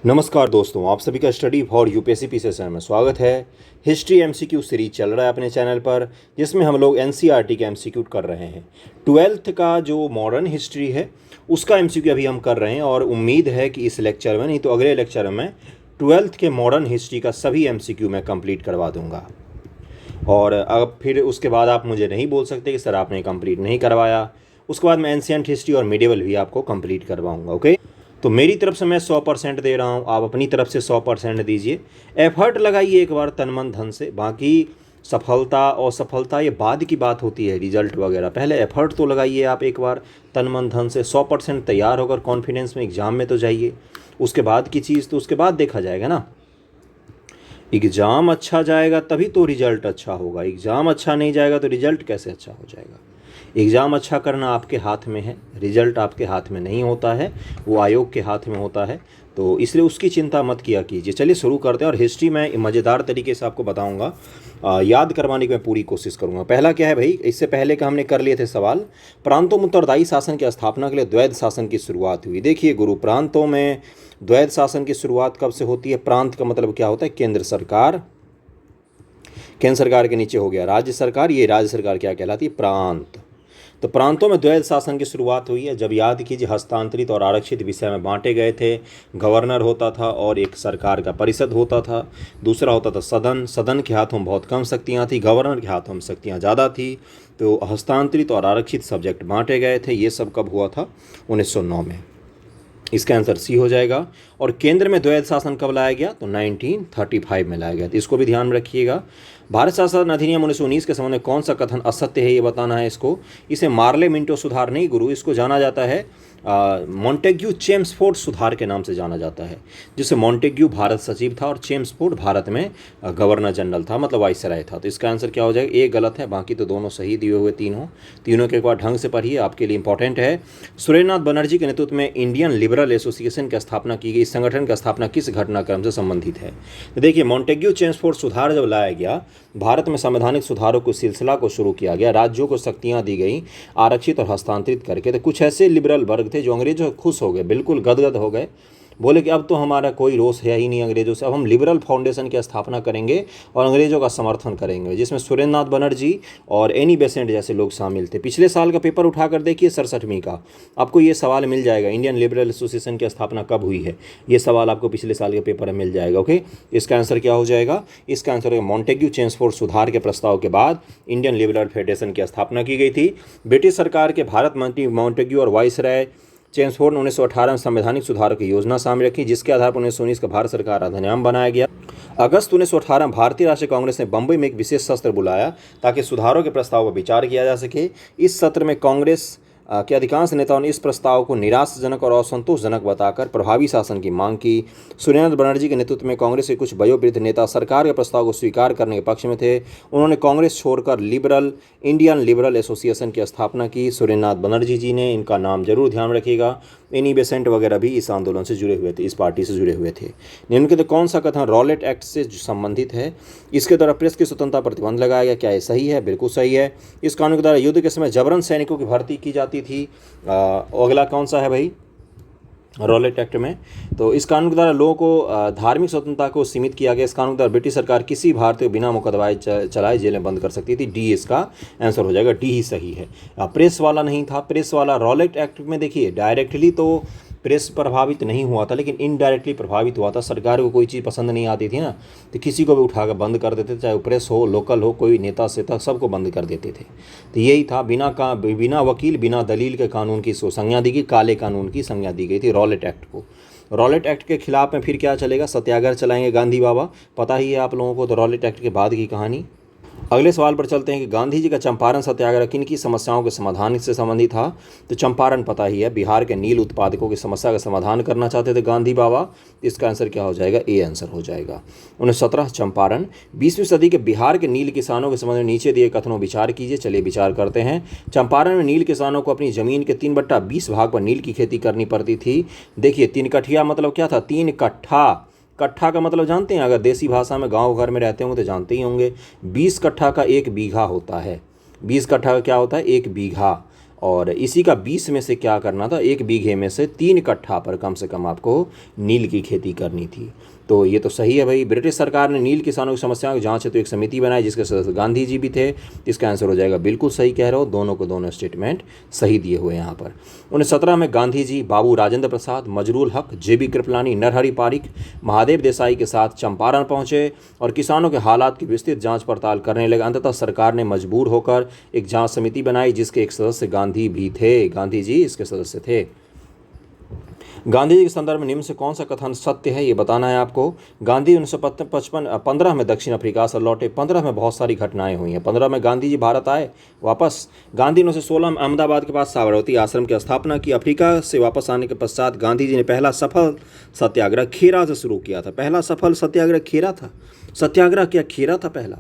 नमस्कार दोस्तों, आप सभी का study for UPSC P session में स्वागत है। हिस्ट्री एमसीक्यू सीरीज चल रहा है अपने चैनल पर, जिसमें हम लोग एनसीईआरटी के एमसीक्यू कर रहे हैं। 12th का जो मॉडर्न हिस्ट्री है उसका एमसीक्यू अभी हम कर रहे हैं और उम्मीद है कि इस लेक्चर में नहीं तो अगले लेक्चर में 12th के मॉडर्न हिस्ट्री का सभी एमसीक्यू मैं कंप्लीट करवा दूंगा। और अब फिर उसके बाद आप मुझे नहीं बोल सकते कि सर आपने कंप्लीट नहीं करवाया। उसके बाद मैं एंशिएंट हिस्ट्री और मिडिवल भी आपको कंप्लीट करवाऊंगा। ओके, तो मेरी तरफ से मैं 100% दे रहा हूँ, आप अपनी तरफ से 100% दीजिए। एफर्ट लगाइए एक बार तन मन धन से। बाकी सफलता और सफलता ये बाद की बात होती है, रिजल्ट वगैरह। पहले एफर्ट तो लगाइए आप एक बार तन मन धन से। 100% तैयार होकर कॉन्फिडेंस में एग्ज़ाम में तो जाइए। उसके बाद की चीज़ तो उसके बाद देखा जाएगा ना। एग्ज़ाम अच्छा जाएगा तभी तो रिजल्ट अच्छा होगा। एग्ज़ाम अच्छा नहीं जाएगा तो रिजल्ट कैसे अच्छा हो जाएगा। एग्ज़ाम अच्छा करना आपके हाथ में है, रिजल्ट आपके हाथ में नहीं होता है, वो आयोग के हाथ में होता है। तो इसलिए उसकी चिंता मत किया कीजिए। चलिए शुरू करते हैं। और हिस्ट्री मैं मज़ेदार तरीके से आपको बताऊंगा, याद करवाने की मैं पूरी कोशिश करूंगा। पहला क्या है भाई, इससे पहले का हमने कर लिए थे सवाल। प्रांतों में उत्तरदायी शासन की स्थापना के लिए द्वैध शासन की शुरुआत हुई। देखिए गुरु, प्रांतों में द्वैध शासन की शुरुआत कब से होती है? प्रांत का मतलब क्या होता है? केंद्र सरकार। केंद्र सरकार के नीचे हो गया राज्य सरकार। ये राज्य सरकार क्या कहलाती है? प्रांत। तो प्रांतों में द्वैध शासन की शुरुआत हुई है जब, याद कीजिए, हस्तांतरित और आरक्षित विषय में बांटे गए थे। गवर्नर होता था और एक सरकार का परिषद होता था। दूसरा होता था सदन। सदन के हाथों में बहुत कम शक्तियाँ थी, गवर्नर के हाथों में शक्तियाँ ज़्यादा थी। तो हस्तांतरित और आरक्षित सब्जेक्ट बांटे गए थे। ये सब कब हुआ था? 1909 में। इसका आंसर सी हो जाएगा। और केंद्र में द्वैध शासन कब लाया गया? तो 1935 में लाया गया। तो इसको भी ध्यान में रखिएगा। भारत शासन अधिनियम 1919 के संबंध में कौन सा कथन असत्य है, ये बताना है इसको। इसे मार्ले मिंटो सुधार नहीं गुरु, इसको जाना जाता है मॉन्टेग्यू चेम्सफोर्ड सुधार के नाम से जाना जाता है। जिससे मॉन्टेग्यू भारत सचिव था और चेम्सफोर्ड भारत में गवर्नर जनरल था, मतलब वाइसराय था। तो इसका आंसर क्या हो जाएगा? एक गलत है, बाकी तो दोनों सही दिए हुए तीनों के एक बार ढंग से पढ़िए, आपके लिए इंपॉर्टेंट है। सुरेंद्रनाथ बनर्जी के नेतृत्व में इंडियन लिबरल एसोसिएशन की स्थापना की गई। इस संगठन की स्थापना किस घटनाक्रम से संबंधित है? तो देखिए, मॉन्टेग्यू चेम्सफोर्ड सुधार जब लाया गया, भारत में संवैधानिक सुधारों को सिलसिला को शुरू किया गया। राज्यों को शक्तियां दी गई आरक्षित और हस्तांतरित करके। तो कुछ ऐसे लिबरल वर्ग थे जो अंग्रेजों खुश हो गए, बिल्कुल गदगद हो गए। बोले कि अब तो हमारा कोई रोष है ही नहीं अंग्रेजों से, अब हम लिबरल फाउंडेशन की स्थापना करेंगे और अंग्रेजों का समर्थन करेंगे। जिसमें सुरेंद्रनाथ बनर्जी और एनी बेसेंट जैसे लोग शामिल थे। पिछले साल का पेपर उठाकर देखिए 67वीं का, आपको ये सवाल मिल जाएगा। इंडियन लिबरल एसोसिएशन की स्थापना कब हुई है, ये सवाल आपको पिछले साल के पेपर में मिल जाएगा। ओके, इसका आंसर क्या हो जाएगा? इसका आंसर है मॉन्टेग्यू चेम्सफोर्ड सुधार के प्रस्ताव के बाद इंडियन लिबरल फेडरेशन की स्थापना की गई थी। ब्रिटिश सरकार के भारत मंत्री मॉन्टेग्यू और वाइसराय चेम्सफोर्ड ने 1918 में संवैधानिक सुधारों की योजना सामने रखी, जिसके आधार पर 1919 का भारत सरकार अधिनियम बनाया गया। अगस्त 1918 भारतीय राष्ट्रीय कांग्रेस ने बंबई में एक विशेष सत्र बुलाया ताकि सुधारों के प्रस्ताव पर विचार किया जा सके। इस सत्र में कांग्रेस के अधिकांश नेताओं ने इस प्रस्ताव को निराशाजनक और असंतोषजनक बताकर प्रभावी शासन की मांग की। सुरेंद्रनाथ बनर्जी के नेतृत्व में कांग्रेस के कुछ वयोवृद्ध नेता सरकार के प्रस्ताव को स्वीकार करने के पक्ष में थे। उन्होंने कांग्रेस छोड़कर इंडियन लिबरल एसोसिएशन की स्थापना की। सुरेंद्रनाथ बनर्जी जी ने, इनका नाम जरूर ध्यान रखिएगा। एनी बेसेंट वगैरह भी इस आंदोलन से जुड़े हुए थे, इस पार्टी से जुड़े हुए थे। निम्नलिखित कौन सा कथन रॉलेट एक्ट से संबंधित है? इसके द्वारा प्रेस की स्वतंत्रता पर प्रतिबंध लगाया गया। क्या ये सही है? बिल्कुल सही है। इस कानून के द्वारा युद्ध के समय जबरन सैनिकों की भर्ती की जाती थी। अगला कौन सा है भाई? रॉलेट एक्ट में। तो इस कानून के द्वारा लोगों को धार्मिक स्वतंत्रता को सीमित किया गया। इस कानून के द्वारा ब्रिटिश सरकार किसी भारतीय को बिना मुकदमा चलाए जेल में बंद कर सकती थी। डी इसका आंसर हो जाएगा, डी ही सही है। प्रेस वाला नहीं था। प्रेस वाला रॉलेट एक्ट में देखिए डायरेक्टली तो प्रेस प्रभावित नहीं हुआ था, लेकिन इनडायरेक्टली प्रभावित हुआ था। सरकार को कोई चीज़ पसंद नहीं आती थी ना, तो किसी को भी उठाकर बंद कर देते थे, चाहे वो प्रेस हो, लोकल हो, कोई नेता से था, सबको बंद कर देते थे। तो यही था, बिना वकील बिना दलील के कानून की संज्ञा दी गई, काले कानून की संज्ञा दी गई थी रॉलेट एक्ट को। रॉलेट एक्ट के खिलाफ में फिर क्या चलेगा? सत्याग्रह चलाएंगे गांधी बाबा, पता ही है आप लोगों को। तो रॉलेट एक्ट के बाद की कहानी। अगले सवाल पर चलते हैं कि गांधी जी का चंपारण सत्याग्रह किन की समस्याओं के समाधान से संबंधित था? तो चंपारण पता ही है, बिहार के नील उत्पादकों की समस्या का समाधान करना चाहते थे गांधी बाबा। इसका आंसर क्या हो जाएगा? ए आंसर हो जाएगा। 1917 चंपारण। 20वीं सदी के बिहार के नील किसानों के संबंध में नीचे दिए कथनों विचार कीजिए। चलिए विचार करते हैं। चंपारण में नील किसानों को अपनी जमीन के 3/20 भाग पर नील की खेती करनी पड़ती थी। देखिए, 3 कठिया मतलब क्या था? 3 कट्ठा। कट्ठा का मतलब जानते हैं? अगर देसी भाषा में गांव घर में रहते होंगे तो जानते ही होंगे। 20 कट्ठा का 1 बीघा होता है। 20 कट्ठा का क्या होता है? 1 बीघा। और इसी का 20 में से क्या करना था, 1 बीघे में से 3 कट्ठा पर कम से कम आपको नील की खेती करनी थी। तो ये तो सही है भाई। ब्रिटिश सरकार ने नील किसानों की समस्याओं की जांच हेतु एक समिति बनाई जिसके सदस्य गांधी जी भी थे। इसका आंसर हो जाएगा बिल्कुल सही कह रहे हो, दोनों को दोनों स्टेटमेंट सही दिए हुए हैं यहाँ पर। 1917 में गांधी जी बाबू राजेंद्र प्रसाद, मजरूल हक, JB कृपलानी, नरहरि पारिक, महादेव देसाई के साथ चंपारण पहुंचे और किसानों के हालात की विस्तृत जांच पड़ताल करने लगे। अंततः सरकार ने मजबूर होकर एक जांच समिति बनाई जिसके एक सदस्य गांधी भी थे। गांधी जी इसके सदस्य थे। गांधी जी के संदर्भ में निम्न से कौन सा कथन सत्य है, ये बताना है आपको। गांधी 1915 में दक्षिण अफ्रीका से लौटे। 15 में बहुत सारी घटनाएं हुई हैं। 15 में गांधी जी भारत आए वापस। गांधी 1916 में अहमदाबाद के पास साबरमती आश्रम की स्थापना की। अफ्रीका से वापस आने के पश्चात गांधी जी ने पहला सफल सत्याग्रह खेरा से शुरू किया था। पहला सफल सत्याग्रह खेरा था। सत्याग्रह क्या खेरा था पहला?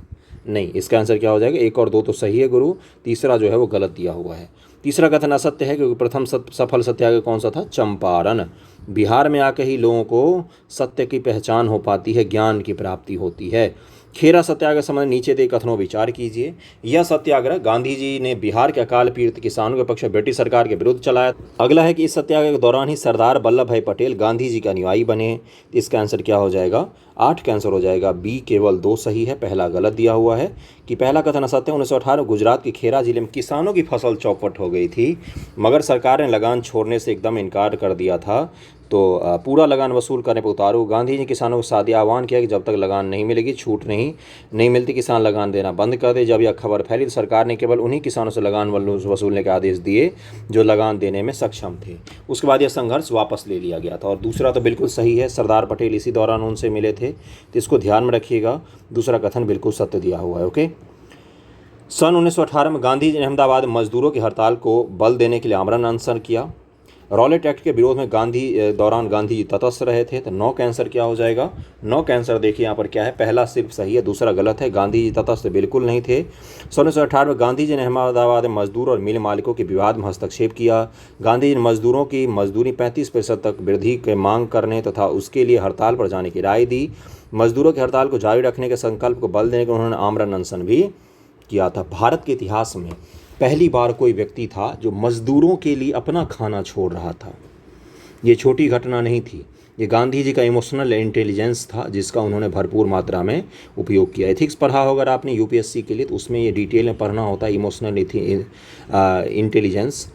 नहीं। इसका आंसर क्या हो जाएगा? 1 और 2 तो सही है गुरु, तीसरा जो है वो गलत दिया हुआ है। तीसरा कथन असत्य है क्योंकि प्रथम सफल सत्याग्रह कौन सा था? चंपारण। बिहार में आकर ही लोगों को सत्य की पहचान हो पाती है, ज्ञान की प्राप्ति होती है। खेरा सत्याग्रह संबंध नीचे दे कथनों विचार कीजिए। यह सत्याग्रह गांधी जी ने बिहार के अकाल पीड़ित किसानों के पक्ष में ब्रिटिश सरकार के विरुद्ध चलाया। अगला है कि इस सत्याग्रह के दौरान ही सरदार वल्लभ भाई पटेल गांधी जी का अनुयायी बने। इसका आंसर क्या हो जाएगा? 8 का आंसर हो जाएगा बी। केवल 2 सही है, पहला गलत दिया हुआ है। कि पहला कथन असत्य है। 1918 गुजरात के खेरा जिले में किसानों की फसल चौपट हो गई थी मगर सरकार ने लगान छोड़ने से एकदम इनकार कर दिया था। तो पूरा लगान वसूल करने पर उतारू। गांधी जी ने किसानों को सादे आह्वान किया कि जब तक लगान नहीं मिलेगी, छूट नहीं मिलती, किसान लगान देना बंद कर दे। जब यह खबर फैली तो सरकार ने केवल उन्हीं किसानों से लगान वसूलने के आदेश दिए जो लगान देने में सक्षम थे। उसके बाद यह संघर्ष वापस ले लिया गया था। और दूसरा तो बिल्कुल सही है, सरदार पटेल इसी दौरान उनसे मिले थे, तो इसको ध्यान में रखिएगा। दूसरा कथन बिल्कुल सत्य दिया हुआ है। ओके। सन 1918 में गांधी जी ने अहमदाबाद में मजदूरों की हड़ताल को बल देने के लिए आमरण अनशन किया। रॉलेट एक्ट के विरोध में गांधी जी तटस्थ रहे थे। तो 9 का आंसर क्या हो जाएगा? 9 का आंसर देखिए यहाँ पर क्या है, पहला सिर्फ सही है, दूसरा गलत है। गांधी जी तटस्थ बिल्कुल नहीं थे। सन 1918 में गांधी जी ने अहमदाबाद में मजदूर और मिल मालिकों के विवाद में हस्तक्षेप किया। गांधी जी ने मजदूरों की मजदूरी 35% तक वृद्धि की मांग करने तथा उसके लिए हड़ताल पर जाने की राय दी। मजदूरों की हड़ताल को जारी रखने के संकल्प को बल देने के उन्होंने आमरण अनशन भी किया था। भारत के इतिहास में पहली बार कोई व्यक्ति था जो मजदूरों के लिए अपना खाना छोड़ रहा था। ये छोटी घटना नहीं थी, ये गांधी जी का इमोशनल इंटेलिजेंस था जिसका उन्होंने भरपूर मात्रा में उपयोग किया। एथिक्स पढ़ा होगा आपने UPSC के लिए, तो उसमें ये डिटेल में पढ़ना होता है इमोशनल इंटेलिजेंस।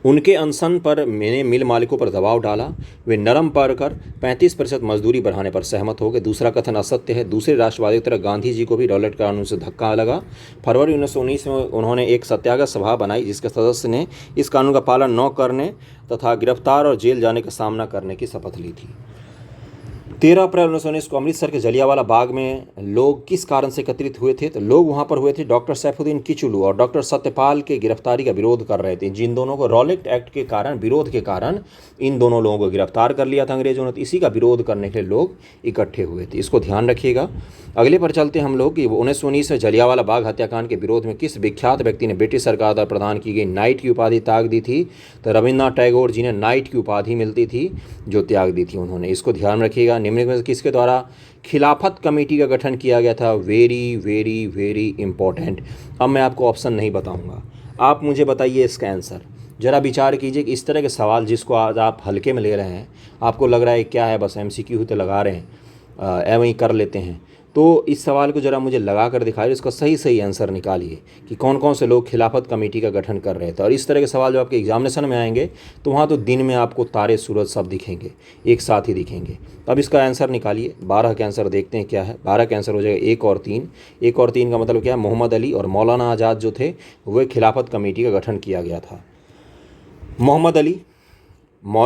उनके अनशन पर मैंने मिल मालिकों पर दबाव डाला, वे नरम पड़कर 35% मजदूरी बढ़ाने पर सहमत हो गए। दूसरा कथन असत्य है। दूसरे राष्ट्रवादी की तरह गांधी जी को भी रॉलेट कानून से धक्का लगा। फरवरी 1919 में उन्होंने एक सत्याग्रह सभा बनाई जिसके सदस्य ने इस कानून का पालन न करने तथा गिरफ्तार और जेल जाने का सामना करने की शपथ ली थी। 13 अप्रैल 1919 को अमृतसर के जलियांवाला बाग में लोग किस कारण से एकत्रित हुए थे? तो लोग वहां पर हुए थे डॉक्टर सैफुद्दीन किचलू और डॉक्टर सत्यपाल के गिरफ्तारी का विरोध कर रहे थे। जिन दोनों को रॉलेट एक्ट के कारण, विरोध के कारण इन दोनों लोगों को गिरफ्तार कर लिया था अंग्रेजों ने, तो इसी का विरोध करने के लिए लोग इकट्ठे हुए थे। इसको ध्यान रखिएगा। अगले पर चलते हम लोग कि 1919 में जलियांवाला बाग हत्याकांड के विरोध में किस विख्यात व्यक्ति ने ब्रिटिश सरकार द्वारा प्रदान की गई नाइट की उपाधि त्याग दी थी? तो रविन्द्रनाथ टैगोर जी ने नाइट की उपाधि मिलती थी जो त्याग दी थी उन्होंने। इसको ध्यान रखिएगा। निम्नलिखित में किसके द्वारा खिलाफत कमेटी का गठन किया गया था? Very very very important. अब मैं आपको ऑप्शन नहीं बताऊंगा, आप मुझे बताइए इसका आंसर। ज़रा विचार कीजिए कि इस तरह के सवाल जिसको आज आप हल्के में ले रहे हैं, आपको लग रहा है क्या है, बस MCQ ही तो लगा रहे हैं, एवं ही कर लेते हैं, तो इस सवाल को ज़रा मुझे लगा कर दिखाइए, इसका सही सही आंसर निकालिए कि कौन कौन से लोग खिलाफत कमेटी का गठन कर रहे थे। और इस तरह के सवाल जो आपके एग्जामिनेशन में आएंगे तो वहाँ तो दिन में आपको तारे सूरज सब दिखेंगे, एक साथ ही दिखेंगे। अब इसका आंसर निकालिए। 12 का आंसर देखते हैं क्या है। 12 का आंसर हो जाएगा 1 और 3। 1 और 3 का मतलब क्या है? मोहम्मद अली और मौलाना आज़ाद जो थे वह खिलाफत कमेटी का गठन किया गया था। मोहम्मद अली,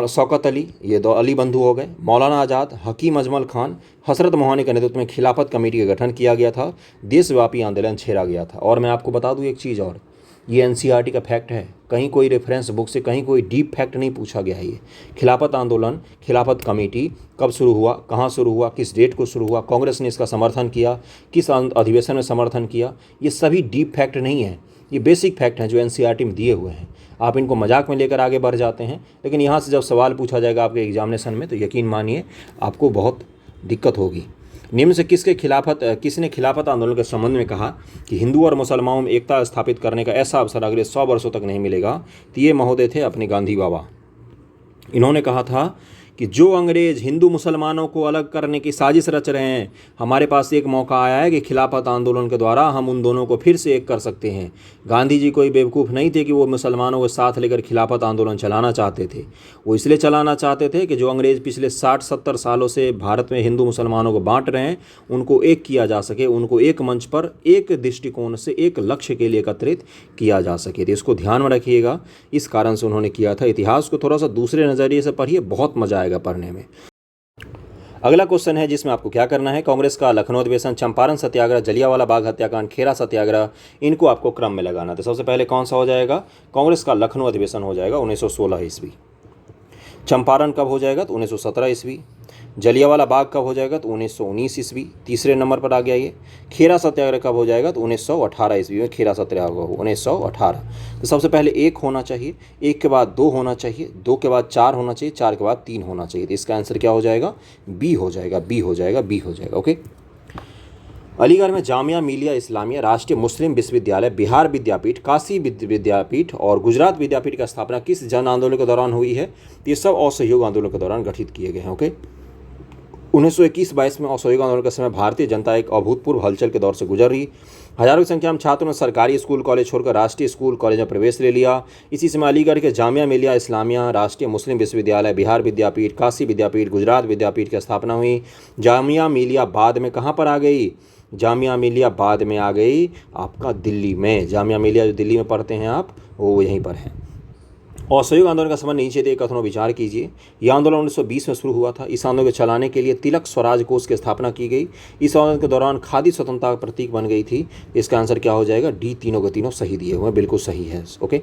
शौकत अली, ये 2 अली बंधु हो गए। मौलाना आज़ाद, हकीम अजमल खान, हसरत मोहानी के नेतृत्व में खिलाफत कमेटी का गठन किया गया था। देशव्यापी आंदोलन छेड़ा गया था। और मैं आपको बता दूं एक चीज़ और, ये NCERT का फैक्ट है, कहीं कोई रेफरेंस बुक से कहीं कोई डीप फैक्ट नहीं पूछा गया है। ये खिलाफत आंदोलन, खिलाफत कमेटी कब शुरू हुआ, कहाँ शुरू हुआ, किस डेट को शुरू हुआ, कांग्रेस ने इसका समर्थन किया, किस अधिवेशन में समर्थन किया, ये सभी डीप फैक्ट नहीं है, ये बेसिक फैक्ट हैं जो NCERT में दिए हुए हैं। आप इनको मजाक में लेकर आगे बढ़ जाते हैं, लेकिन यहाँ से जब सवाल पूछा जाएगा आपके एग्जामिनेशन में तो यकीन मानिए आपको बहुत दिक्कत होगी। निम्न से किसने खिलाफत आंदोलन के संबंध में कहा कि हिंदू और मुसलमानों में एकता स्थापित करने का ऐसा अवसर अगले 100 वर्षों तक नहीं मिलेगा? तो ये महोदय थे अपने गांधी बाबा। इन्होंने कहा था कि जो अंग्रेज हिंदू मुसलमानों को अलग करने की साजिश रच रहे हैं, हमारे पास एक मौका आया है कि खिलाफत आंदोलन के द्वारा हम उन दोनों को फिर से एक कर सकते हैं। गांधी जी कोई बेवकूफ़ नहीं थे कि वो मुसलमानों को साथ लेकर खिलाफत आंदोलन चलाना चाहते थे। वो इसलिए चलाना चाहते थे कि जो अंग्रेज पिछले 60-70 सालों से भारत में हिंदू मुसलमानों को बांट रहे हैं, उनको एक किया जा सके, उनको एक मंच पर एक दृष्टिकोण से एक लक्ष्य के लिए एकत्रित किया जा सके। तो इसको ध्यान में रखिएगा, इस कारण से उन्होंने किया था। इतिहास को थोड़ा सा दूसरे नज़रिए से पढ़िए, बहुत मजा आएगा पढ़ने में। अगला क्वेश्चन है जिसमें आपको क्या करना है, कांग्रेस का लखनऊ अधिवेशन, चंपारण सत्याग्रह, जलियांवाला बाग हत्याकांड, खेरा सत्याग्रह, इनको आपको क्रम में लगाना। तो सबसे पहले कौन सा हो जाएगा? कांग्रेस का लखनऊ अधिवेशन हो जाएगा 1916 ईस्वी। चंपारण कब हो जाएगा? तो 1917 ईस्वी। जलियांवाला बाग कब हो जाएगा? तो 1919 ईस्वी, तीसरे नंबर पर आ गया ये। खेरा सत्याग्रह कब हो जाएगा? तो 1918 ईस्वी में खेरा सत्याग्रह हो 1918। तो सबसे पहले 1 होना चाहिए, 1 के बाद 2 होना चाहिए, 2 के बाद 4 होना चाहिए, 4 के बाद 3 होना चाहिए। तो इसका आंसर क्या हो जाएगा? बी हो जाएगा, बी हो जाएगा, बी हो जाएगा। ओके। अलीगढ़ में जामिया मिलिया इस्लामिया, राष्ट्रीय मुस्लिम विश्वविद्यालय, बिहार विद्यापीठ, काशी विद्यापीठ और गुजरात विद्यापीठ की स्थापना किस जन आंदोलन के दौरान हुई है? ये सब असहयोग आंदोलन के दौरान गठित किए गए हैं। ओके। 1921-22 में असहयोग आंदोलन के समय भारतीय जनता एक अभूतपूर्व हलचल के दौर से गुजर रही। हजारों की संख्या में छात्रों ने सरकारी स्कूल कॉलेज छोड़कर राष्ट्रीय स्कूल कॉलेज में प्रवेश ले लिया। इसी समय अलीगढ़ के जामिया मिलिया इस्लामिया, राष्ट्रीय मुस्लिम विश्वविद्यालय, बिहार विद्यापीठ, काशी विद्यापीठ, गुजरात विद्यापीठ की स्थापना हुई। जामिया मिलिया बाद में कहाँ पर आ गई? जामिया मिलिया बाद में आ गई आपका दिल्ली में। जामिया मिलिया जो दिल्ली में पढ़ते हैं आप, वो यहीं पर है। असहयोग आंदोलन का संबंध नीचे दिए कथनों विचार कीजिए। यह आंदोलन 1920 में शुरू हुआ था। इस आंदोलन को चलाने के लिए तिलक स्वराज कोष की स्थापना की गई। इस आंदोलन के दौरान खादी स्वतंत्रता का प्रतीक बन गई थी। इसका आंसर क्या हो जाएगा? डी, तीनों के तीनों सही दिए हुए हैं, बिल्कुल सही है। ओके।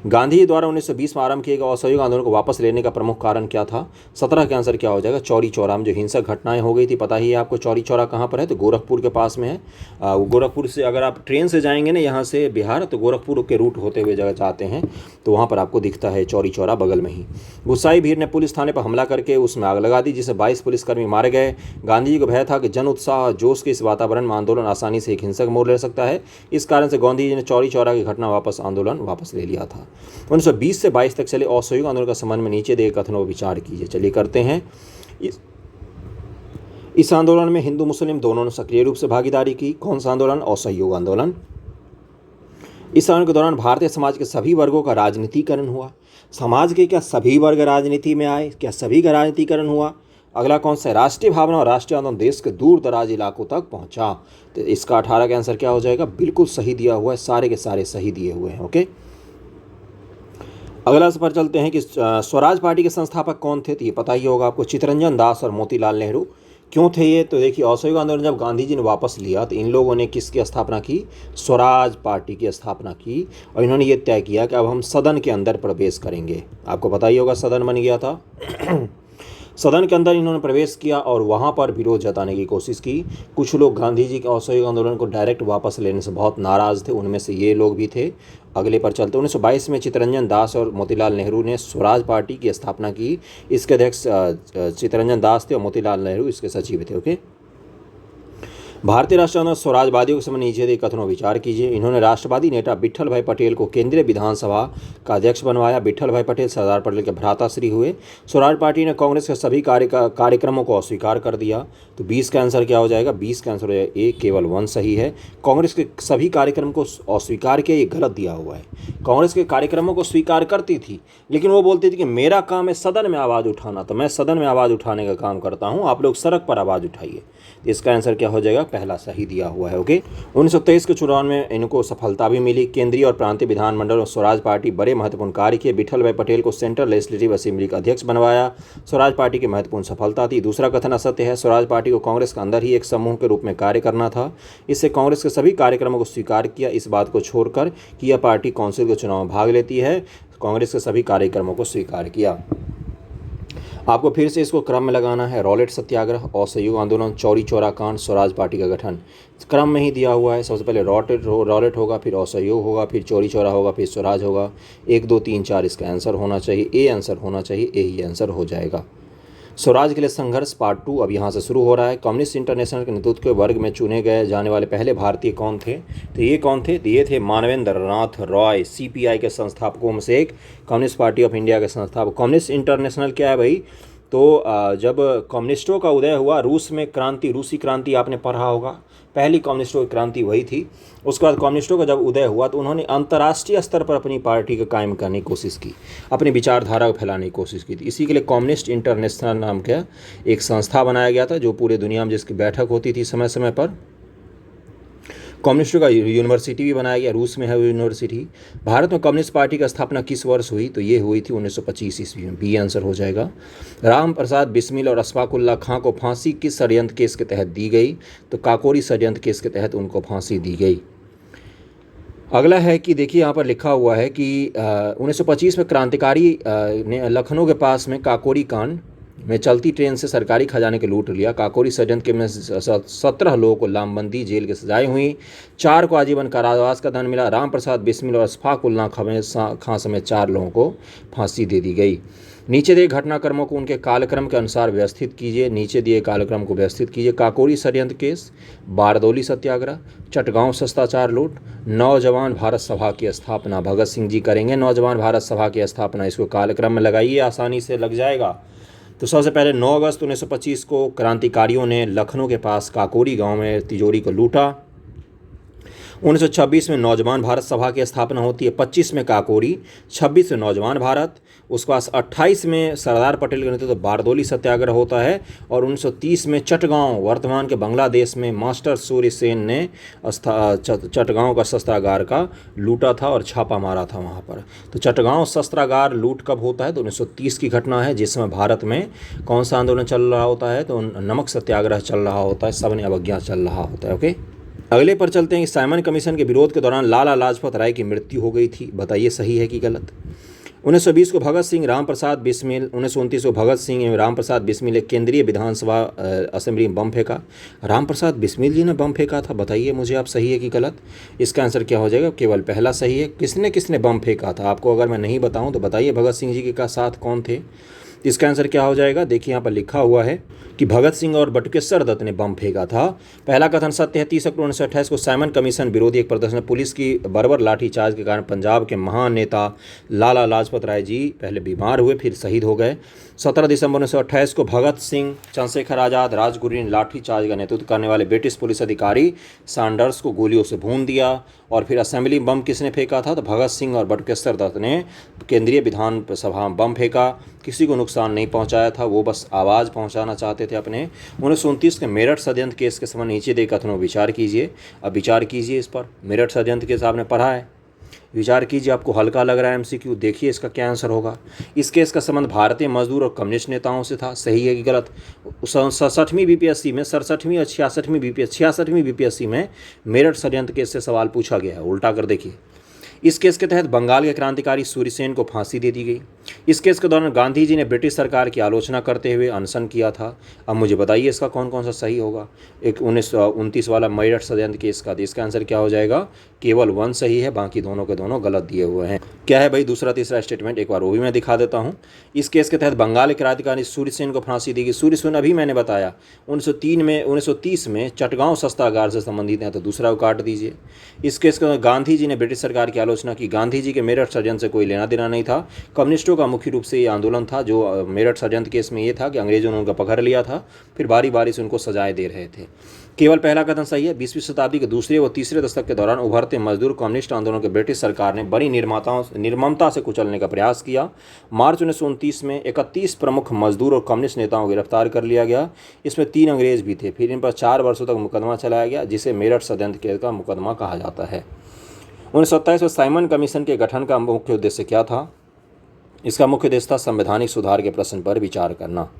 गांधी जी द्वारा 1920 में आरंभ किए गए असहयोग आंदोलन को वापस लेने का प्रमुख कारण क्या था? 17 का आंसर क्या हो जाएगा? चौरी चौरा में जो हिंसक घटनाएं हो गई थी, पता ही है आपको चौरी चौरा कहाँ पर है? तो गोरखपुर के पास में है। गोरखपुर से अगर आप ट्रेन से जाएंगे ना यहाँ से बिहार, तो गोरखपुर के रूट होते हुए जगह जाते हैं तो वहाँ पर आपको दिखता है चौरी चौरा, बगल में ही। गुस्साई भीड़ ने पुलिस थाने पर हमला करके उसमें आग लगा दी, जिससे 22 पुलिसकर्मी मारे गए। गांधी जी को भय था कि जन उत्साह जोश के इस वातावरण में आंदोलन आसानी से एक हिंसक मोड़ ले सकता है। इस कारण से गांधी जी ने चौरी चौरा की घटना आंदोलन वापस ले लिया था। 1920 से 22 तक चले असहयोग आंदोलन का संबंध में नीचे दिए कथनों पर विचार कीजिए। चलिए करते हैं। इस आंदोलन में हिंदू मुस्लिम दोनों ने सक्रिय रूप से भागीदारी की। कौन सा आंदोलन? असहयोग आंदोलन। इस आंदोलन के दौरान भारतीय समाज के सभी वर्गों का राजनीतिकरण हुआ। समाज के क्या सभी वर्ग राजनीति में आए? क्या सभी का राजनीतिकरण हुआ? अगला कौन सा? राष्ट्रीय भावना और राष्ट्रीय आंदोलन देश के दूर दराज इलाकों तक पहुंचा। तो इसका 18 का आंसर क्या हो जाएगा? बिल्कुल सही दिया हुआ है, सारे के सारे सही दिए हुए हैं। ओके। अगला पर चलते हैं कि स्वराज पार्टी के संस्थापक कौन थे? तो ये पता ही होगा आपको, चित्तरंजन दास और मोतीलाल नेहरू। क्यों थे ये? तो देखिए, असहयोग आंदोलन जब गांधी जी ने वापस लिया तो इन लोगों ने किसकी स्थापना की? स्वराज पार्टी की स्थापना की। और इन्होंने ये तय किया कि अब हम सदन के अंदर प्रवेश करेंगे। आपको पता ही होगा सदन बन गया था। सदन के अंदर इन्होंने प्रवेश किया और वहाँ पर विरोध जताने की कोशिश की। कुछ लोग गांधी जी के असहयोग आंदोलन को डायरेक्ट वापस लेने से बहुत नाराज़ थे, उनमें से ये लोग भी थे। अगले पर चलते। 1922 में चित्तरंजन दास और मोतीलाल नेहरू ने स्वराज पार्टी की स्थापना की। इसके अध्यक्ष चित्तरंजन दास थे और मोतीलाल नेहरू इसके सचिव थे। ओके। भारतीय राष्ट्रीय आंदोलन स्वराजवादियों के समय नीचे दिए कथनों विचार कीजिए। इन्होंने राष्ट्रवादी नेता विट्ठल भाई पटेल को केंद्रीय विधानसभा का अध्यक्ष बनवाया। विट्ठल भाई पटेल सरदार पटेल के भ्राताश्री हुए। स्वराज पार्टी ने कांग्रेस के सभी कार्यक्रमों को अस्वीकार कर दिया। तो 20 का आंसर क्या हो जाएगा? 20 का आंसर हो जाएगा ए, केवल 1 सही है। कांग्रेस के सभी कार्यक्रम को अस्वीकार किया, ये गलत दिया हुआ है। कांग्रेस के कार्यक्रमों को स्वीकार करती थी, लेकिन वो बोलती थी कि मेरा काम है सदन में आवाज़ उठाना, तो मैं सदन में आवाज़ उठाने का काम करता हूँ, आप लोग सड़क पर आवाज़ उठाइए। इसका आंसर क्या हो जाएगा? पहला सही दिया हुआ है। ओके। 1923 के चुनाव में इनको सफलता भी मिली। केंद्रीय और प्रांतीय विधानमंडल और स्वराज पार्टी बड़े महत्वपूर्ण कार्य किए। विट्ठल भाई पटेल को सेंट्रल लेजिस्लेटिव असेंबली का अध्यक्ष बनवाया। स्वराज पार्टी की महत्वपूर्ण सफलता थी। दूसरा कथन असत्य है। स्वराज पार्टी को कांग्रेस के अंदर ही एक समूह के रूप में कार्य करना था। इससे कांग्रेस के सभी कार्यक्रमों को स्वीकार किया, इस बात को छोड़कर कि यह पार्टी काउंसिल के चुनाव में भाग लेती है। कांग्रेस के सभी कार्यक्रमों को स्वीकार किया। आपको फिर से इसको क्रम में लगाना है। रॉलेट सत्याग्रह, असहयोग आंदोलन, चौरी चौरा कांड, स्वराज पार्टी का गठन, क्रम में ही दिया हुआ है। सबसे पहले रॉलेट होगा, फिर असहयोग होगा, फिर चौरी चौरा होगा, फिर स्वराज होगा। 1 2 3 4 इसका आंसर होना चाहिए। ए आंसर होना चाहिए, ए ही आंसर हो जाएगा। स्वराज के लिए संघर्ष पार्ट 2 अब यहाँ से शुरू हो रहा है। कम्युनिस्ट इंटरनेशनल के नेतृत्व के वर्ग में चुने गए जाने वाले पहले भारतीय कौन थे? तो ये कौन थे? तो ये थे मानवेंद्र नाथ रॉय, सीपीआई के संस्थापकों में से एक, कम्युनिस्ट पार्टी ऑफ इंडिया के संस्थापक। कम्युनिस्ट इंटरनेशनल क्या है भाई? तो जब कम्युनिस्टों का उदय हुआ, रूस में क्रांति, रूसी क्रांति आपने पढ़ा होगा, पहली कम्युनिस्टों की क्रांति वही थी। उसके बाद कम्युनिस्टों का जब उदय हुआ तो उन्होंने अंतर्राष्ट्रीय स्तर पर अपनी पार्टी को कायम करने की कोशिश की, अपनी विचारधारा को फैलाने की कोशिश की थी। इसी के लिए कम्युनिस्ट इंटरनेशनल नाम का एक संस्था बनाया गया था, जो पूरे दुनिया में जिसकी बैठक होती थी समय समय पर। कम्युनिस्टों का यूनिवर्सिटी भी बनाया गया, रूस में है वो यूनिवर्सिटी। भारत में कम्युनिस्ट पार्टी की स्थापना किस वर्ष हुई? तो ये हुई थी 1925 ईस्वी में। बी आंसर हो जाएगा। राम प्रसाद बिस्मिल और अशफाक उल्लाह खां को फांसी किस षड्यंत्र केस के तहत दी गई? तो काकोरी षड्यंत्र केस के तहत उनको फांसी दी गई। अगला है कि देखिए यहाँ पर लिखा हुआ है कि 1925 में क्रांतिकारी ने लखनऊ के पास में काकोरी कांड में चलती ट्रेन से सरकारी खजाने के लूट लिया। काकोरी षड्यंत्र के में 17 लोगों को लामबंदी जेल की सजाएं हुई, 4 को आजीवन कारावास का दंड मिला। राम प्रसाद बिस्मिल और अशफाक उल्लाह खां समेत 4 लोगों को फांसी दे दी गई। नीचे दिए घटनाक्रमों को उनके कालक्रम के अनुसार व्यवस्थित कीजिए। नीचे दिए कालक्रम को व्यवस्थित कीजिए। काकोरी षड्यंत्र केस, बारदौली सत्याग्रह, चटगांव शस्त्राचार लूट, नौजवान भारत सभा की स्थापना। भगत सिंह जी करेंगे नौजवान भारत सभा की स्थापना। इसको कालक्रम में लगाइए, आसानी से लग जाएगा। तो सबसे पहले 9 अगस्त 1925 को क्रांतिकारियों ने लखनऊ के पास काकोरी गांव में तिजोरी को लूटा। 1926 में नौजवान भारत सभा की स्थापना होती है। 25 में काकोरी, 26 में नौजवान भारत। उसके बाद 28 में सरदार पटेल के नेतृत्व बारदौली सत्याग्रह होता है। और 1930 में चटगांव, वर्तमान के बांग्लादेश में, मास्टर सूर्य सेन ने चटगांव का शस्त्रागार का लूटा था और छापा मारा था वहाँ पर। तो चटगांव शस्त्रागार लूट कब होता है? तो 1930 की घटना है, जिस समय भारत में कौन सा आंदोलन चल रहा होता है? तो नमक सत्याग्रह चल रहा होता है, सबने अवज्ञा चल रहा होता है। ओके, अगले पर चलते हैं कि साइमन कमीशन के विरोध के दौरान लाला लाजपत राय की मृत्यु हो गई थी। बताइए सही है कि गलत? 1920 को भगत सिंह, रामप्रसाद बिस्मिल, 1929 को भगत सिंह एवं रामप्रसाद बिस्मिल एक केंद्रीय विधानसभा असेंबली में बम फेंका। रामप्रसाद बिस्मिल जी ने बम फेंका था। बताइए मुझे आप, सही है कि गलत? इसका आंसर क्या हो जाएगा? केवल पहला सही है। किसने किसने बम फेंका था? आपको अगर मैं नहीं बताऊं तो बताइए भगत सिंह जी के साथ कौन थे? इसका आंसर क्या हो जाएगा? देखिए यहाँ पर लिखा हुआ है कि भगत सिंह और बटुकेश्वर दत्त ने बम फेंका था। पहला कथन सत्य है। 30 अक्टूबर 1928 को साइमन कमीशन विरोधी एक प्रदर्शन में पुलिस की बर्बर लाठीचार्ज के कारण पंजाब के महान नेता लाला लाजपत राय जी पहले बीमार हुए, फिर शहीद हो गए। 17 दिसंबर 1928 को भगत सिंह, चंद्रशेखर आज़ाद, राजगुरु ने लाठीचार्ज का नेतृत्व करने वाले ब्रिटिश पुलिस अधिकारी सैंडर्स को गोलियों से भून दिया। और फिर असेंबली में बम किसने फेंका था? तो भगत सिंह और बटुकेश्वर दत्त ने केंद्रीय विधानसभा में बम फेंका। किसी को नुकसान नहीं पहुंचाया था, वो बस आवाज़ पहुंचाना चाहते थे अपने। 1929 के मेरठ षड्यंत्र केस के समय नीचे दे कथनों विचार कीजिए। अब विचार कीजिए इस पर। मेरठ षड्यंत्र केस आपने पढ़ा है, विचार कीजिए। आपको हल्का लग रहा है एमसीक्यू? देखिए इसका क्या आंसर होगा। इस केस का संबंध भारतीय मजदूर और कम्युनिस्ट नेताओं से था। सही है कि गलत? 67वीं बीपीएससी में, 67वीं और 66वीं बीपीएससी में मेरठ षड्यंत्र केस से सवाल पूछा गया है। उल्टा कर देखिए। इस केस के तहत बंगाल के क्रांतिकारी सूर्यसेन को फांसी दे दी गई। इस केस के दौरान गांधी जी ने ब्रिटिश सरकार की आलोचना करते हुए अनशन किया था। अब मुझे बताइए इसका कौन कौन सा सही होगा? एक 1929 वाला मेरठ षड्यंत्र केस का, तो इसका आंसर क्या हो जाएगा? केवल 1 सही है, बाकी दोनों के दोनों गलत दिए हुए हैं। क्या है भाई दूसरा तीसरा स्टेटमेंट? एक बार वो भी मैं दिखा देता हूँ। इस केस के तहत बंगाल के क्रांतिकारी सूर्यसेन को फांसी दी गई। सूर्यसेन अभी मैंने बताया 1930 में चटगांव शस्त्रागार से संबंधित है, तो दूसरा को काट दीजिए। इस केस के दौरान गांधी जी ने ब्रिटिश सरकार की आलोचना की। गांधी जी के मेरठ षड्यंत्र से कोई लेना देना नहीं था। कम्युनिस्टों का मुख्य रूप से ये आंदोलन था, जो मेरठ षड्यंत्र केस में ये था कि अंग्रेजों ने उनका पकड़ लिया था, फिर बारी बारी से उनको सजाएं दे रहे थे। केवल पहला कथन सही है। 20वीं शताब्दी के दूसरे व तीसरे दशक के दौरान उभरते मजदूर कम्युनिस्ट आंदोलन के ब्रिटिश सरकार ने बड़ी निर्ममता से कुचलने का प्रयास किया। मार्च 1929 में 31 प्रमुख मजदूर और कम्युनिस्ट नेताओं को गिरफ्तार कर लिया गया। इसमें 3 अंग्रेज भी थे। फिर इन पर 4 वर्षों तक मुकदमा चलाया गया, जिसे मेरठ षड्यंत्र केस का मुकदमा कहा जाता है। 1927 में साइमन कमीशन के गठन का मुख्य उद्देश्य क्या था? इसका मुख्य उद्देश्य था संवैधानिक सुधार के प्रश्न पर विचार करना।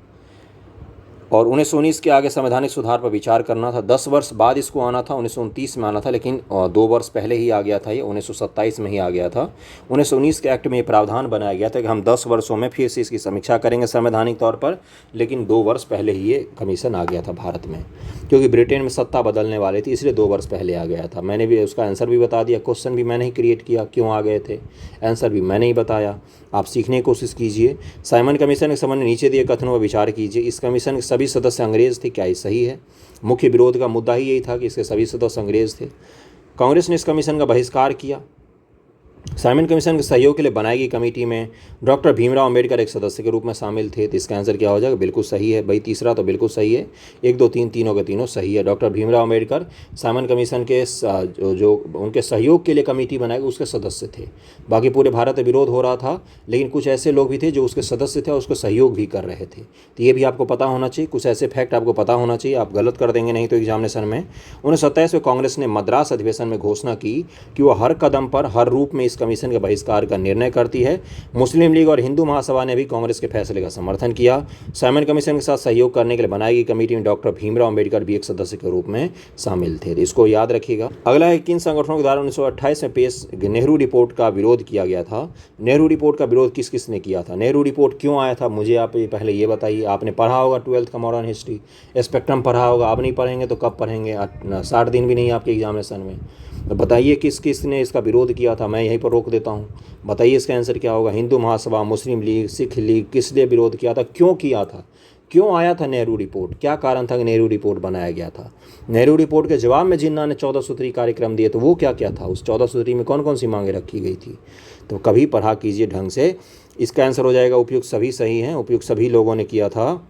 और 1919 के आगे संवैधानिक सुधार पर विचार करना था। 10 वर्ष बाद इसको आना था, 1929 में आना था, लेकिन 2 वर्ष पहले ही आ गया था, ये 1927 में ही आ गया था। 1919 के एक्ट में ये प्रावधान बनाया गया था कि हम 10 वर्षों में फिर से इसकी समीक्षा करेंगे संवैधानिक तौर पर, लेकिन 2 वर्ष पहले ही ये कमीशन आ गया था भारत में, क्योंकि ब्रिटेन में सत्ता बदलने वाली थी, इसलिए 2 वर्ष पहले आ गया था। मैंने भी उसका आंसर भी बता दिया, क्वेश्चन भी मैंने ही क्रिएट किया, क्यों आ गए थे, आंसर भी मैंने ही बताया। आप सीखने की कोशिश कीजिए। साइमन कमीशन के संबंध में नीचे दिए कथनों पर विचार कीजिए। इस कमीशन के सभी सदस्य अंग्रेज थे, क्या ये सही है? मुख्य विरोध का मुद्दा ही यही था कि इसके सभी सदस्य अंग्रेज थे। कांग्रेस ने इस कमीशन का बहिष्कार किया। साइमन कमीशन के सहयोग के लिए बनाई गई कमेटी में डॉक्टर भीमराव अंबेडकर एक सदस्य के रूप में शामिल थे। तो इसका आंसर क्या हो जाएगा? बिल्कुल सही है भाई, तीसरा तो बिल्कुल सही है। 1, 2, 3 तीनों के तीनों सही है। Doctor Bhimrao Ambedkar Simon commission के जो उनके सहयोग के लिए कमेटी बनाई गई उसके सदस्य थे। बाकी पूरे भारत में विरोध हो रहा था, लेकिन कुछ ऐसे लोग भी थे जो उसके सदस्य थे और उसको सहयोग भी कर रहे थे। तो ये भी आपको पता होना चाहिए, कुछ ऐसे फैक्ट आपको पता होना चाहिए, आप गलत कर देंगे नहीं तो एग्जामिनेशन में। 1927 में कांग्रेस ने मद्रास अधिवेशन में घोषणा की कि वह हर कदम पर हर रूप में इस कमीशन के बहिष्कार का निर्णय करती है। मुस्लिम लीग और हिंदू महासभा ने भी कांग्रेस के फैसले का समर्थन किया। साइमन कमीशन के साथ सहयोग करने के लिए बनाई गई कमेटी में डॉक्टर भीमराव अंबेडकर भी एक सदस्य के रूप में शामिल थे। इसको याद रखिएगा। अगला है, किन संगठनों के द्वारा 1928 में पेश नेहरू रिपोर्ट का विरोध किया गया था? नेहरू रिपोर्ट का विरोध किस किस ने किया था? नेहरू रिपोर्ट क्यों आया था, मुझे आप पहले ये बताइए। आपने पढ़ा होगा 12th का मॉडर्न हिस्ट्री, स्पेक्ट्रम पढ़ा होगा, आप नहीं पढ़ेंगे तो कब पढ़ेंगे? 60 दिन भी नहीं है आपके एग्जामिनेशन में। तो बताइए किस किस ने इसका विरोध किया था। मैं यहीं पर रोक देता हूँ, बताइए इसका आंसर क्या होगा? हिंदू महासभा, मुस्लिम लीग, सिख लीग, किस लिए विरोध किया था, क्यों किया था, क्यों आया था नेहरू रिपोर्ट, क्या कारण था कि नेहरू रिपोर्ट बनाया गया था? नेहरू रिपोर्ट के जवाब में जिन्ना ने 14 सूत्री कार्यक्रम दिए, तो वो क्या क्या था? उस 14 सूत्री में कौन कौन सी मांगे रखी गई थी? तो कभी पढ़ा कीजिए ढंग से। इसका आंसर हो जाएगा उपयुक्त सभी सही हैं, उपयुक्त सभी लोगों ने किया था।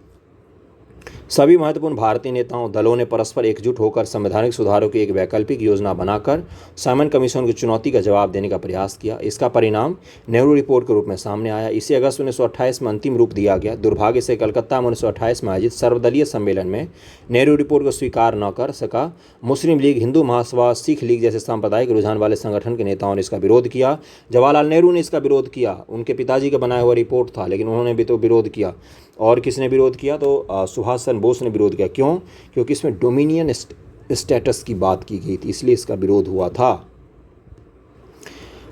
सभी महत्वपूर्ण भारतीय नेताओं दलों ने परस्पर एकजुट होकर संवैधानिक सुधारों की एक वैकल्पिक योजना बनाकर साइमन कमीशन की चुनौती का जवाब देने का प्रयास किया। इसका परिणाम नेहरू रिपोर्ट के रूप में सामने आया। इसे अगस्त 1928 में अंतिम रूप दिया गया। दुर्भाग्य से कलकत्ता में 1928 में आयोजित सर्वदलीय सम्मेलन में नेहरू रिपोर्ट को स्वीकार न कर सका मुस्लिम लीग, हिंदू महासभा, सिख लीग जैसे सांप्रदायिक रुझान वाले संगठन के नेताओं ने इसका विरोध किया। जवाहरलाल नेहरू ने इसका विरोध किया, उनके पिताजी का बनाया हुआ रिपोर्ट था, लेकिन उन्होंने भी तो विरोध किया। और किसने विरोध किया? तो सुभाष चंद्र बोस ने विरोध किया। क्यों? क्योंकि इसमें डोमिनियन स्टेटस की बात की गई थी, इसलिए इसका विरोध हुआ था।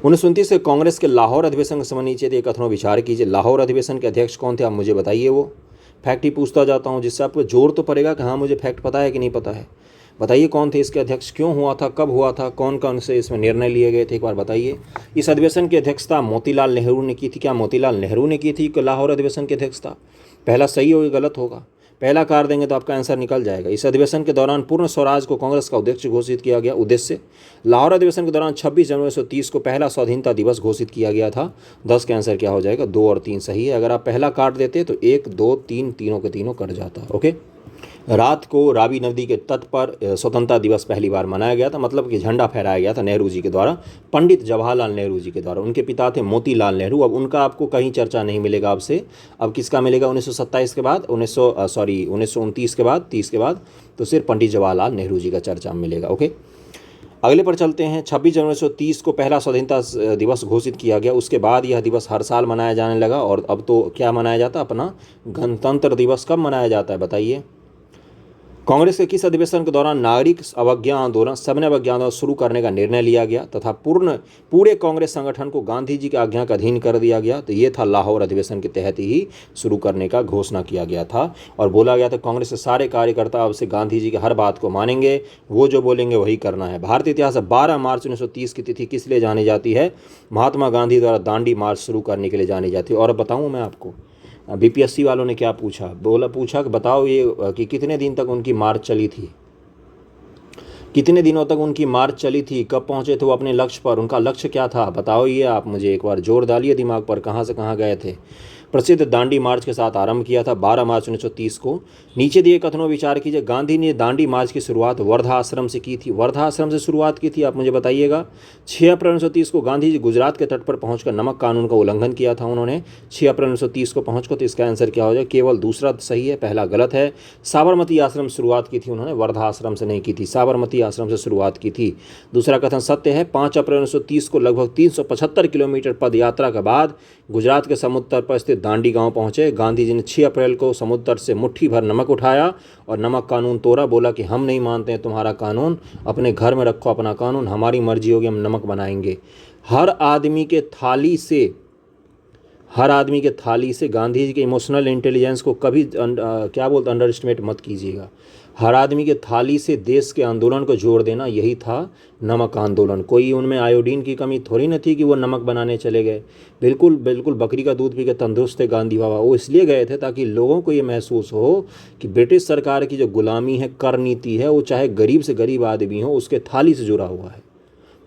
1929 के कांग्रेस के लाहौर अधिवेशन के संबंध नीचे दिए कथनों विचार कीजिए। लाहौर अधिवेशन के अध्यक्ष कौन थे, आप मुझे बताइए। वो फैक्ट ही पूछता जाता हूँ, जिससे आपको जोर तो पड़ेगा कि हाँ मुझे फैक्ट पता है कि नहीं पता है। बताइए कौन थे इसके अध्यक्ष, क्यों हुआ था, कब हुआ था, कौन कौन से इसमें निर्णय लिए गए थे, एक बार बताइए। इस अधिवेशन की अध्यक्षता मोतीलाल नेहरू ने की थी। क्या मोतीलाल नेहरू ने की थी कि लाहौर अधिवेशन की अध्यक्षता? पहला सही होगा, गलत होगा? पहला कार देंगे तो आपका आंसर निकल जाएगा। इस अधिवेशन के दौरान पूर्ण स्वराज को कांग्रेस का उद्देश्य घोषित किया गया। उद्देश्य, लाहौर अधिवेशन के दौरान 26 जनवरी 1930 को पहला स्वाधीनता दिवस घोषित किया गया था। 10 का आंसर क्या हो जाएगा? 2 और 3 सही है। अगर आप पहला काट देते तो 1, 2, 3 तीनों के तीनों कट जाता। ओके। रात को रावी नदी के तट पर स्वतंत्रता दिवस पहली बार मनाया गया था, मतलब कि झंडा फहराया गया था नेहरू जी के द्वारा, पंडित जवाहरलाल नेहरू जी के द्वारा। उनके पिता थे मोतीलाल नेहरू। अब उनका आपको कहीं चर्चा नहीं मिलेगा आपसे। अब किसका मिलेगा? 1927 के बाद, 1929 के बाद, 30 के बाद, तो सिर्फ पंडित जवाहरलाल नेहरू जी का चर्चा मिलेगा। ओके, अगले पर चलते हैं। 26 जनवरी 1930 को पहला स्वाधीनता दिवस घोषित किया गया। उसके बाद यह दिवस हर साल मनाया जाने लगा, और अब तो क्या मनाया जाता है? अपना गणतंत्र दिवस। कब मनाया जाता है बताइए? कांग्रेस के किस अधिवेशन के दौरान नागरिक अवज्ञा आंदोलन, सविनय अवज्ञा आंदोलन शुरू करने का निर्णय लिया गया तथा पूरे कांग्रेस संगठन को गांधी जी की आज्ञा का अधीन कर दिया गया? तो ये था लाहौर अधिवेशन के तहत ही शुरू करने का घोषणा किया गया था, और बोला गया था कांग्रेस के सारे कार्यकर्ता अब से गांधी जी की हर बात को मानेंगे, वो जो बोलेंगे वही करना है। भारतीय इतिहास में 12 मार्च 1930 की तिथि किस लिए जानी जाती है? महात्मा गांधी द्वारा दांडी मार्च शुरू करने के लिए जानी जाती है। और बताऊँ मैं आपको, बीपीएससी वालों ने क्या पूछा? पूछा कि बताओ ये कि कितने दिन तक उनकी मार्च चली थी, कितने दिनों तक उनकी मार्च चली थी, कब पहुंचे थे वो अपने लक्ष्य पर, उनका लक्ष्य क्या था? बताओ ये आप मुझे एक बार जोर डालिए दिमाग पर, कहाँ से कहाँ गए थे। प्रसिद्ध दांडी मार्च के साथ आरंभ किया था 12 मार्च 1930 को। नीचे दिए कथनों विचार कीजिए। गांधी ने दांडी मार्च की शुरुआत वर्धा आश्रम से की थी। वर्धा आश्रम से शुरुआत की थी, आप मुझे बताइएगा। 6 अप्रैल 1930 को गांधी जी गुजरात के तट पर पहुंचकर नमक कानून का उल्लंघन किया था उन्होंने, 6 अप्रैल 1930 को पहुंचकर। तो इसका आंसर क्या हो जाए? केवल दूसरा सही है, पहला गलत है। साबरमती आश्रम से शुरुआत की थी उन्होंने, वर्धा आश्रम से नहीं की थी, साबरमती आश्रम से शुरुआत की थी। दूसरा कथन सत्य है। 5 अप्रैल 1930 को लगभग 375 किलोमीटर पद यात्रा के बाद गुजरात के समुद्र तट पर स्थित दांडी गांव पहुंचे। गांधी जी ने 6 अप्रैल को समुद्र तट से मुट्ठी भर नमक उठाया और नमक कानून तोड़ा। बोला कि हम नहीं मानते हैं तुम्हारा कानून, अपने घर में रखो अपना कानून, हमारी मर्जी होगी, हम नमक बनाएंगे। हर आदमी के थाली से गांधी जी के इमोशनल इंटेलिजेंस को कभी अंडर एस्टिमेट मत कीजिएगा। हर आदमी के थाली से देश के आंदोलन को जोड़ देना, यही था नमक आंदोलन। कोई उनमें आयोडीन की कमी थोड़ी न थी कि वो नमक बनाने चले गए। बिल्कुल बिल्कुल बकरी का दूध पी के तंदुरुस्त थे गांधी बाबा। वो इसलिए गए थे ताकि लोगों को ये महसूस हो कि ब्रिटिश सरकार की जो गुलामी है, कर नीति है, वो चाहे गरीब से गरीब आदमी हो उसके थाली से जुड़ा हुआ है।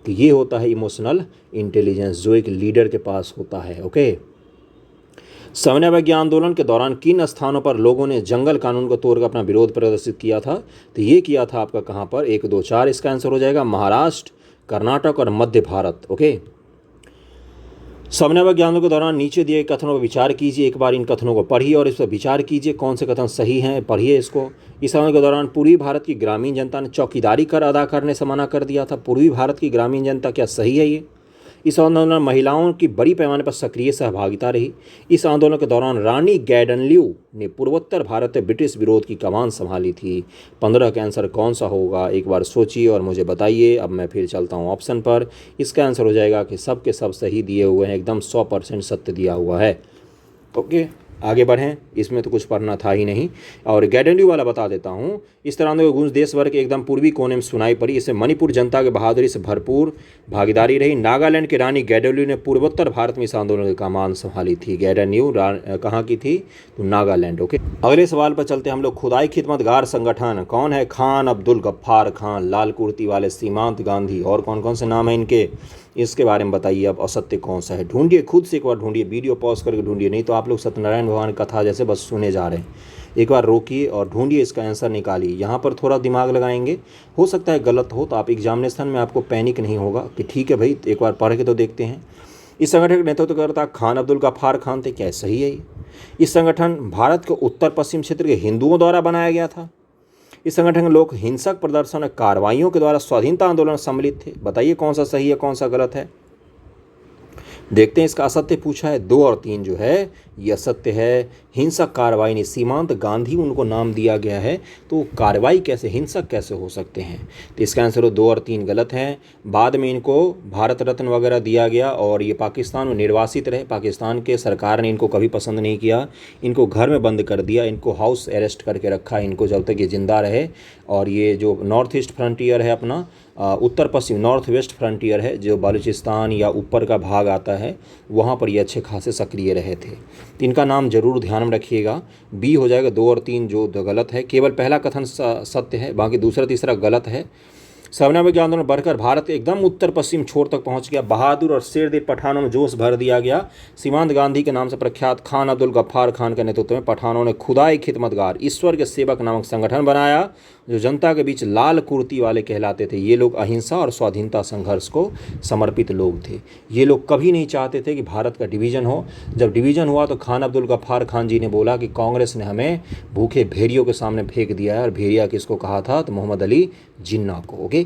तो ये होता है इमोशनल इंटेलिजेंस जो एक लीडर के पास होता है। ओके, समन्वय आंदोलन के दौरान किन स्थानों पर लोगों ने जंगल कानून को तोड़कर अपना विरोध प्रदर्शित किया था? तो ये किया था आपका कहाँ पर? 1, 2, 4 इसका आंसर हो जाएगा। महाराष्ट्र, कर्नाटक और मध्य भारत। ओके, समन्वय आंदोलन के दौरान नीचे दिए कथनों पर विचार कीजिए। एक बार इन कथनों को पढ़िए और इस पर विचार कीजिए कौन से कथन सही हैं, पढ़िए इसको। इस समय के दौरान पूर्वी भारत की ग्रामीण जनता ने चौकीदारी कर अदा करने से मना कर दिया था। पूर्वी भारत की ग्रामीण जनता, क्या सही है ये? इस आंदोलन में महिलाओं की बड़ी पैमाने पर सक्रिय सहभागिता रही। इस आंदोलन के दौरान रानी गैडनल्यू ने पूर्वोत्तर भारत में ब्रिटिश विरोध की कमान संभाली थी। 15 का आंसर कौन सा होगा, एक बार सोचिए और मुझे बताइए। अब मैं फिर चलता हूँ ऑप्शन पर। इसका आंसर हो जाएगा कि सब के सब सही दिए हुए हैं, एकदम 100% सत्य दिया हुआ है। ओके, आगे बढ़ें, इसमें तो कुछ पढ़ना था ही नहीं। और गैडनल्यू वाला बता देता हूँ। इस तरह की गूंज देश भर के एकदम पूर्वी कोने में सुनाई पड़ी। इससे मणिपुर जनता के बहादुरी से भरपूर भागीदारी रही। नागालैंड की रानी गैडनल्यू ने पूर्वोत्तर भारत में इस आंदोलन की कमान संभाली थी। गैडनल्यू कहाँ की थी? तो नागालैंड। ओके, अगले सवाल पर चलते हैं हम लोग। खुदाई खिदमतगार संगठन कौन है? खान अब्दुल गफ्फार खान, लाल कुर्ती वाले सीमांत गांधी, और कौन कौन से नाम हैं इनके, इसके बारे में बताइए। अब असत्य कौन सा है ढूंढिए, खुद से एक बार ढूंढिए, वीडियो पॉज करके ढूंढिए, नहीं तो आप लोग सत्यनारायण भगवान की कथा जैसे बस सुने जा रहे हैं। एक बार रोकिए और ढूंढिए, इसका आंसर निकालिए। यहाँ पर थोड़ा दिमाग लगाएंगे, हो सकता है गलत हो तो आप एग्जामिनेशन में आपको पैनिक नहीं होगा कि ठीक है भाई एक बार पढ़ के तो देखते हैं। इस संगठन का नेतृत्व करता खान अब्दुल गफ्फार खान थे। क्या सही है ये? इस संगठन भारत के उत्तर पश्चिम क्षेत्र के हिंदुओं द्वारा बनाया गया था। इस संगठन के लोग हिंसक प्रदर्शन और कार्रवाइयों के द्वारा स्वाधीनता आंदोलन में सम्मिलित थे। बताइए कौन सा सही है, कौन सा गलत है। देखते हैं। इसका असत्य पूछा है, 2 और 3 जो है ये असत्य है। हिंसक कार्रवाई नहीं, सीमांत गांधी उनको नाम दिया गया है, तो कार्रवाई कैसे, हिंसक कैसे हो सकते हैं? तो इसका आंसर 2 और 3 गलत हैं। बाद में इनको भारत रत्न वगैरह दिया गया और ये पाकिस्तान में निर्वासित रहे। पाकिस्तान के सरकार ने इनको कभी पसंद नहीं किया, इनको घर में बंद कर दिया, इनको हाउस अरेस्ट करके रखा इनको जब तक ये जिंदा रहे। और ये जो नॉर्थ ईस्ट फ्रंटियर है अपना, उत्तर पश्चिम नॉर्थ वेस्ट फ्रंटियर है, जो बलूचिस्तान या ऊपर का भाग आता है, वहाँ पर ये अच्छे खासे सक्रिय रहे थे। तो इनका नाम जरूर ध्यान में रखिएगा। बी हो जाएगा 2 और 3 जो गलत है। केवल पहला कथन सत्य है, बाकी दूसरा तीसरा गलत है। समन्वय आंदोलन बढ़कर भारत के एकदम उत्तर पश्चिम छोर तक पहुंच गया। बहादुर और शेरदिल पठानों में जोश भर दिया गया। सीमांत गांधी के नाम से प्रख्यात खान अब्दुल गफ्फार खान के नेतृत्व में पठानों ने खुदाई खिदमतगार ईश्वर के सेवक नामक संगठन बनाया, जो जनता के बीच लाल कुर्ती वाले कहलाते थे। ये लोग अहिंसा और स्वाधीनता संघर्ष को समर्पित लोग थे। ये लोग कभी नहीं चाहते थे कि भारत का डिवीज़न हो। जब डिवीज़न हुआ तो खान अब्दुल गफ्फार खान जी ने बोला कि कांग्रेस ने हमें भूखे भेड़ियों के सामने फेंक दिया है। और भेड़िया किसको कहा था? तो मोहम्मद अली जिन्ना को। ओके,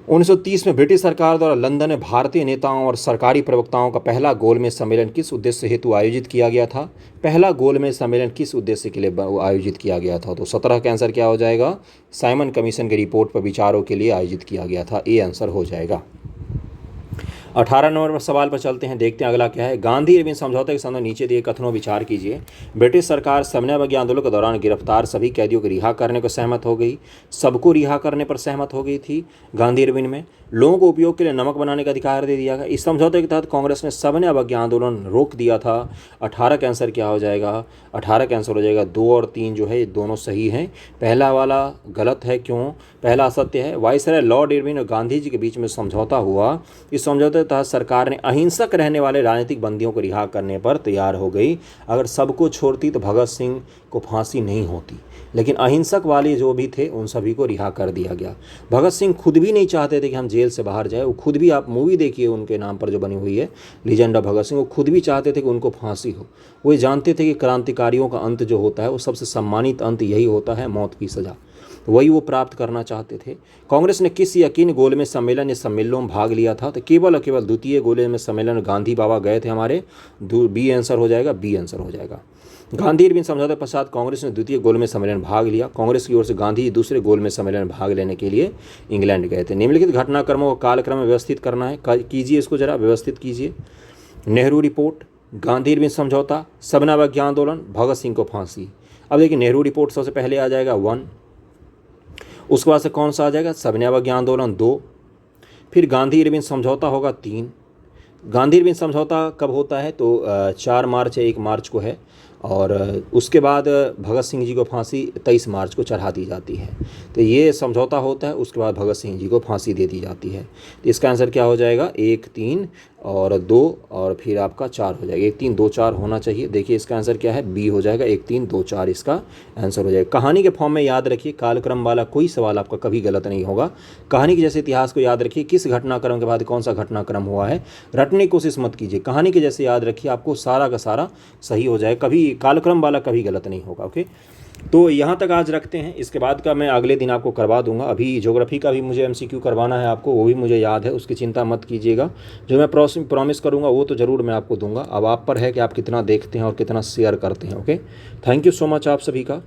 1930 में ब्रिटिश सरकार द्वारा लंदन में भारतीय नेताओं और सरकारी प्रवक्ताओं का पहला गोलमेज सम्मेलन किस उद्देश्य हेतु आयोजित किया गया था? पहला गोलमेज सम्मेलन किस उद्देश्य के लिए आयोजित किया गया था? तो 17 का आंसर क्या हो जाएगा? साइमन कमीशन की रिपोर्ट पर विचारों के लिए आयोजित किया गया था। ए आंसर हो जाएगा। 18 नंबर पर सवाल पर चलते हैं, देखते हैं अगला क्या है। गांधी इरविन समझौते के संबंध नीचे दिए कथनों विचार कीजिए। ब्रिटिश सरकार समन्वय आंदोलन के दौरान गिरफ्तार सभी कैदियों को रिहा करने को सहमत हो गई। सबको रिहा करने पर सहमत हो गई थी गांधी इरविन में। लोगों को उपयोग के लिए नमक बनाने का अधिकार दे दिया गया। इस समझौते के तहत कांग्रेस ने समन्वय आंदोलन रोक दिया था। 18 का आंसर क्या हो जाएगा? 18 का आंसर हो जाएगा 2 और 3 जो है ये दोनों सही हैं। पहला वाला गलत है। क्यों? पहला असत्य है। वाइसराय लॉर्ड इरविन और गांधी जी के बीच में समझौता हुआ। इस समझौते के तहत सरकार ने अहिंसक रहने वाले राजनीतिक बंदियों को रिहा करने पर तैयार हो गई। अगर सबको छोड़ती तो भगत सिंह को फांसी नहीं होती, लेकिन अहिंसक वाले जो भी थे उन सभी को रिहा कर दिया गया। भगत सिंह खुद भी नहीं चाहते थे कि हम जेल से बाहर जाए। वो खुद भी, आप मूवी देखिए उनके नाम पर जो बनी हुई है लीजेंड ऑफ भगत सिंह, वो खुद भी चाहते थे कि उनको फांसी हो। वो जानते थे कि क्रांतिकारियों का अंत जो होता है वो सबसे सम्मानित अंत यही होता है, मौत की सज़ा। वही वो प्राप्त करना चाहते थे। कांग्रेस ने किस या किन गोलमेज सम्मेलन या सम्मेलनों में भाग लिया था? तो केवल और केवल द्वितीय गोलमेज सम्मेलन गांधी बाबा गए थे हमारे। बी आंसर हो जाएगा, बी आंसर हो जाएगा। गांधी इरविन समझौते पश्चात कांग्रेस ने द्वितीय गोलमेज सम्मेलन में भाग लिया। कांग्रेस की ओर से गांधी दूसरे गोलमेज सम्मेलन में भाग लेने के लिए इंग्लैंड गए थे। निम्नलिखित घटनाक्रमों को कालक्रम में व्यवस्थित करना है, कीजिए इसको जरा व्यवस्थित कीजिए। नेहरू रिपोर्ट, गांधी इरविन समझौता, समन्वय आंदोलन, भगत सिंह को फांसी। अब देखिए नेहरू रिपोर्ट सबसे पहले आ जाएगा 1, उसके बाद से कौन सा आ जाएगा, सविनय अवज्ञा आंदोलन 2, फिर गांधी इरविन समझौता होगा 3। गांधी इरविन समझौता कब होता है, तो 4 मार्च या 1 मार्च को है, और उसके बाद भगत सिंह जी को फांसी 23 मार्च को चढ़ा दी जाती है। तो ये समझौता होता है, उसके बाद भगत सिंह जी को फांसी दे दी जाती है। तो इसका आंसर क्या हो जाएगा, 1, 3 और 2 और फिर आपका 4 हो जाएगा। 1, 3, 2, 4 होना चाहिए। देखिए इसका आंसर क्या है, बी हो जाएगा, 1, 3, 2, 4 इसका आंसर हो जाएगा। कहानी के फॉर्म में याद रखिए, कालक्रम वाला कोई सवाल आपका कभी गलत नहीं होगा। कहानी के जैसे इतिहास को याद रखिए, किस घटनाक्रम के बाद कौन सा घटनाक्रम हुआ है, रटने की कोशिश मत कीजिए। कहानी के जैसे याद रखिए, आपको सारा का सारा सही हो जाएगा, कभी कालक्रम वाला कभी गलत नहीं होगा। ओके, तो यहाँ तक आज रखते हैं। इसके बाद का मैं अगले दिन आपको करवा दूंगा। अभी ज्योग्राफी का भी मुझे एमसीक्यू करवाना है आपको, वो भी मुझे याद है, उसकी चिंता मत कीजिएगा। जो मैं प्रॉमिस करूँगा वो तो ज़रूर मैं आपको दूंगा। अब आप पर है कि आप कितना देखते हैं और कितना शेयर करते हैं। Okay, thank you so much आप सभी का।